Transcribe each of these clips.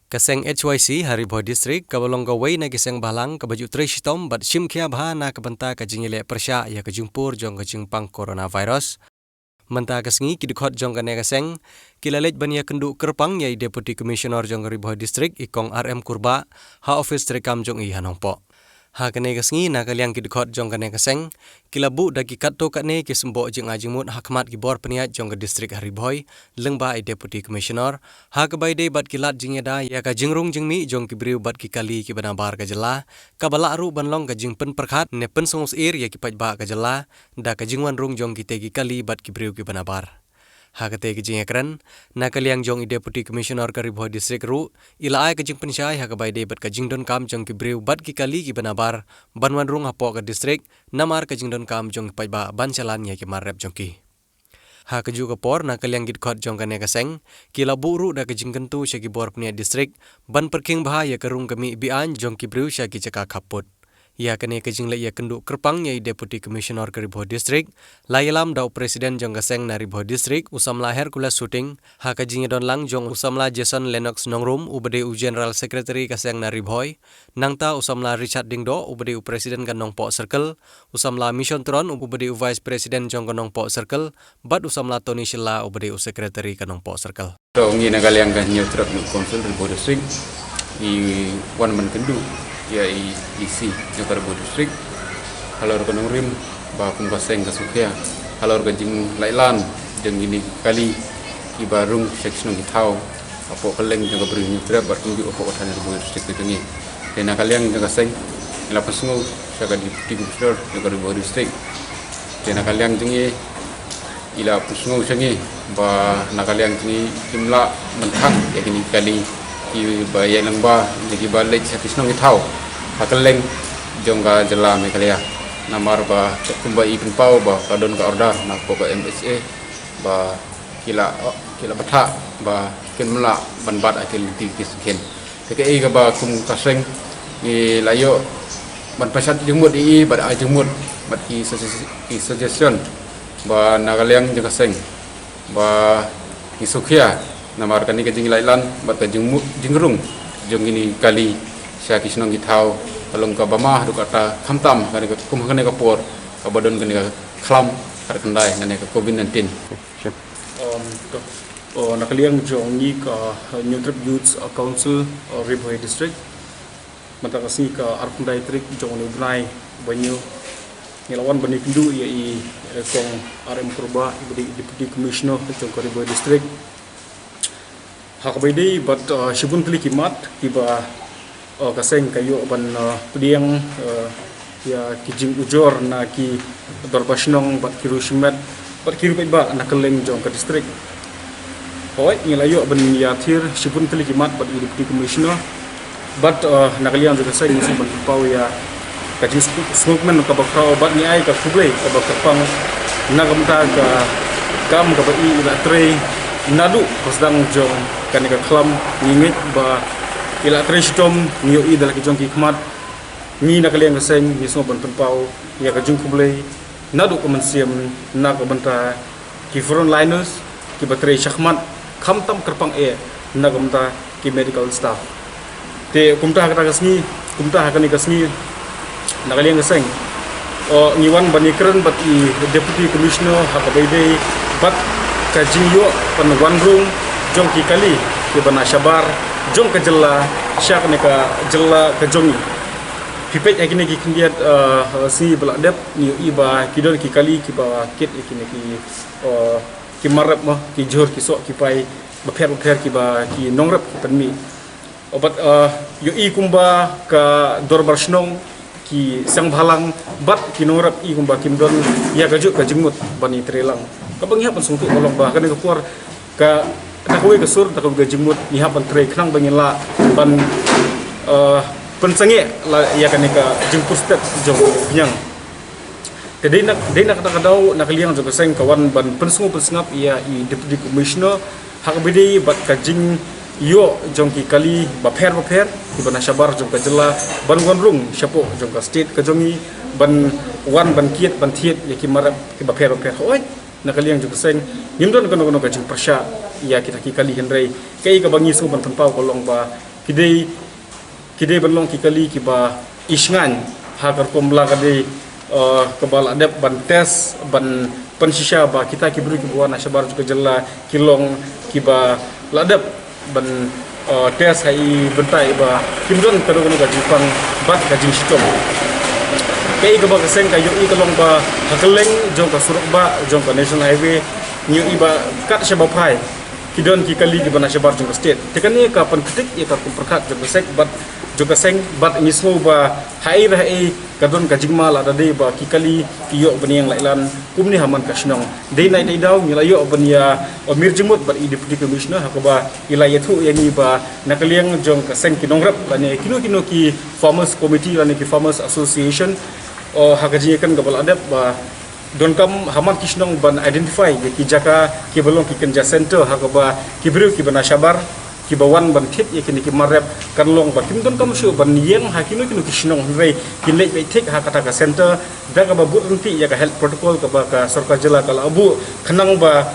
Kaseng HYC Hariboh District kabalong gawai na kiseng balang kabaju trishitom bat shimkia bha na kabanta kajingile persya ya kajumpur jong kajingpang coronavirus. Menta kasngi kidikot jong kane kaseng kilalet bania kendu kerpang yai Deputy Commissioner jong Hariboh District ikong RM Kurba ha office trekam jong i hanongpo. Ha kane kasngi na kaliang kidikot jong kane kaseng kilabu daki katto kane kisembo jing ajimut hakmat gibor peniat jong ke distrik Hariboh lengba i Deputy Commissioner ha kabaide bat kilat jingeda ya ka jingrung jingmi jong kibriu bat kikali ki banabar ka jela kabala aru banlong ka jingpen perkhat ne pensongs ir ya kipat ba ka jela da ka jingwan rung jong kitegi kali bat kibriu ki banabar. Ha kate kijing ekran na kaliang jong i Deputy Commissioner Hariboh District ru ila ai kajing pensyai ha kabaide bat kajing don kam jong kibriu bat ki kali ki banabar banwan rung hapo ka district namar kajing don kam jong paiba bancalan ya ki marrep jong ki. Ha kaju kapor na kaliang gidkot jong kane kaseng kila buru da kajing kentu sya ki bor pnia district ban perking bah ya kerung kami bian jong kibriu sya ki caka kaput. Ya kane kajing le ya kendu kerpang yai Deputy Commissioner Hariboh District layalam dau Presiden jong kaseng na Hariboh District usamla Hercules shooting ha kajing don lang jong usamla Jason Lennox Nongrum ubade u General Secretary kaseng na Hariboh nangta usamla Richard Dingdo ubade u Presiden kan Nongpo Circle usamla Mission Tron ubade u Vice President jong kan Nongpo Circle bat usamla Tony Shilla ubade u Secretary kan Nongpo Circle. Ngi nagal yang kan nyutrap nu Council Hariboh District i wan man kendu ya isi Hariboh District halor kanong rim ba kum kaseng kasukya halor gajing lailan jeng ini kali ki barung section ki tau apo keleng jeng beri nyutrap bar kum bi opo otan Hariboh District tengi dena kaliang jeng kaseng ila pasungu saka di Gubernur Hariboh District dena kaliang jengi ila pasungu sengi ba nakaliang jengi jumlah mentang ya kini kali ki bayang lengba jadi balik section ki tau hakeleng jongga jela mekalia namar ba kumba ibn pau ba kadon ka order na ko ka MSA ba kila batha ba kinmla banbat akil ti kisken teke ga ba kum kaseng ni layo ban pasat jumut I ba ajumut bat ki suggestion ba nagaliang jeng kaseng ba isukhia namar kani ka jing lailan bat ka jingrung jong ini kali sya kisnong githau kalong ka bama du kata khamtam kani ka kumhane ka por ka badon kani ka khlam kar kendai ngane ka COVID-19 nakaliang jong ni ka Nyutrap Youth Council Hariboh District mata kasi ka arkundai trik jong ni bunai banyu ngelawan bani kendu ya I kong RM Kurba ibadi Deputy Commissioner jong Hariboh District hakabaide bat shibun tli kimat tiba kaseng kayo ban pediang ya kijing ujor na ki dorbasnong bat kirushimet bat kiru ba na keleng jong ka district hoy ngelayo ban ya thir shibun tli kimat bat Deputy Commissioner bat nakalian juga kaseng musim ban pau ya kajing smokeman ka bakrao bat ni ai ka kublai ka bakrpang nagamta ka kam ka ba I ila tre nadu pasdang jong kanika klam ngingit ba ila trishtom niyo I dal kijong kikmat ni nakaliang kaseng ni so ban penpau ya kajung kublai nadu komensiam na ka banta ki front liners ki batre shakmat khamtam kerpang na gamta ki medical staff te kumta kata kasni kumta hakani kasni nakaliang kaseng ngiwan banikren bat I Deputy Commissioner hakabaide bat kajing yo pan wanrung jong ki kali ki bana shabar jong ka jella syak ne ka jella ka jongi pipet akine ki kindiat si beladep ni iba kidon ki kali ki ba kit akine ki marap ma ki jor ki sok ki pai bapher ki ba ki nongrap ki panmi obat yo I kumba ka dorbar snong ki sang bhalang bat ki nongrap I kumba kimdon ya kajuk ka jingmut bani trelang kabangnya pan sungtu kolong ba kana kuar ka takwe kesur takwe jingmut ni hapan tre knang bangila ban pensange la ya kanika jingpur step jong nyang dena kata kadau nakaliang jong seng kawan ban pensungu pensngap ia I Deputy Commissioner hakbidi bat kajing yo jong ki kali bapher ki bana shabar jong kajela ban wanrung syapo jong ka state kajongi ban wan ban kiet ban thiet ya ki marap ki bapher hoy nakaliang jong seng nimdon kono kajing persya ya kita ki kali henrei kai ka bangi su ban tanpau kolong ba kidai banlong kikali kiba isngan hagar komla kadai kebal adep ban tes ban pensisya ba kita kibru kibuan asyabar juga jela kilong kiba ladep ban tes hai bentai ba kimron kadang gaji pang bat gaji sitom kei ke ba keseng kayu i kalong ba hakeleng jong ka suruk ba jong ka national highway nyu i ba kat sya ba phai kidon ki kali ki bana sya bar jong state tekani ka pan ketik ya ka perkat jong sek bat jong seng bat ngismu ba hai kadon ka jingma la dade ba ki kali ki yo bani yang lailan kumni haman ka snong dei nai dei daw ngila yo ban ya mir jimut bat i deputy commissioner hakaba ila yathu yang i ba nakaliang jong ka seng kinongrap lane kino ki farmers committee lane ki farmers association hagaji kan gabal adep ba don kam haman kisnong ban identify ki jaka ki belong ki kenja center hakaba ki bru ki bana syabar ki bawan ban thit ye kini ki marep kan long ba kim don kam shu ban yeng hakino kino kisnong rei ki lek be thik hakata ka center daga ba but runti ya ka health protocol ka ba ka sarkar jela kala abu khenang ba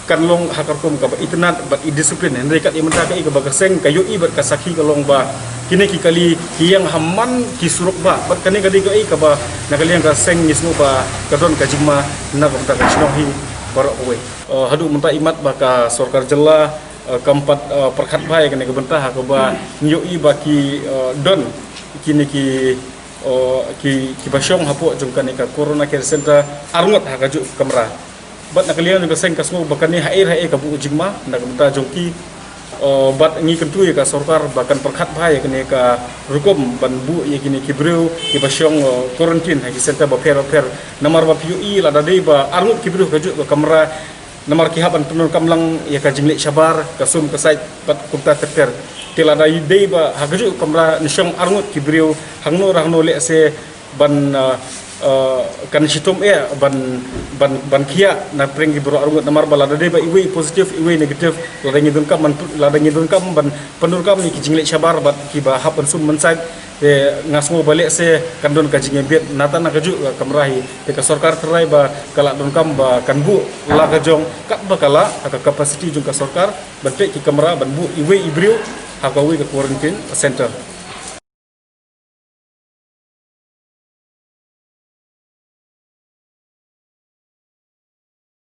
kan long hakarkom ka ba itnat ba i discipline rei kat imenta ka i ka ba seng kayo i ba ka sakhi ka long ba kini ki kali yang haman ki suruk ba bat kani kadi ka i ka ba nakaliang ka seng nismu ba kadon ka jingma na ka kisnong hi barok we hadu munta imat ba ka sarkar jela keempat perkat baik kena kebentah akaba nyoi baki don kini ki basyong hapo jungkan ka corona care center arngot hakaju kamera bat nakalian juga seng kasmo bakani hair ka bu jingma nak benta jongki bat ngi kentu ya ka sarkar bahkan perkat baik kena ka rukum ban bu ya kini ki breu ki basyong quarantine ha ki center ba per namar ba PUI la dai ba arngot ki breu kaju kamera namar kihaban tunur kamlang ya ka jinglik syabar kasum kasait pat kumta teter tilada idei ba hagaju kamra nisyong arngut kibriu hangno le se ban kan situm ban kia na preng gibro arngut namar bala dei ba iwi positif iwi negatif lada ngidun kam ban penur kam ni ki jinglik syabar bat ki ba hapan sum mensait ngasmo balik se kandon ka jinge bet nata na kaju kamrahi ka sarkar terai ba kala don kam ba kanbu la ka jong kat ba kala ka capacity jong ka sarkar ban ki kamera ban bu iwe ibriu hakawi ka quarantine center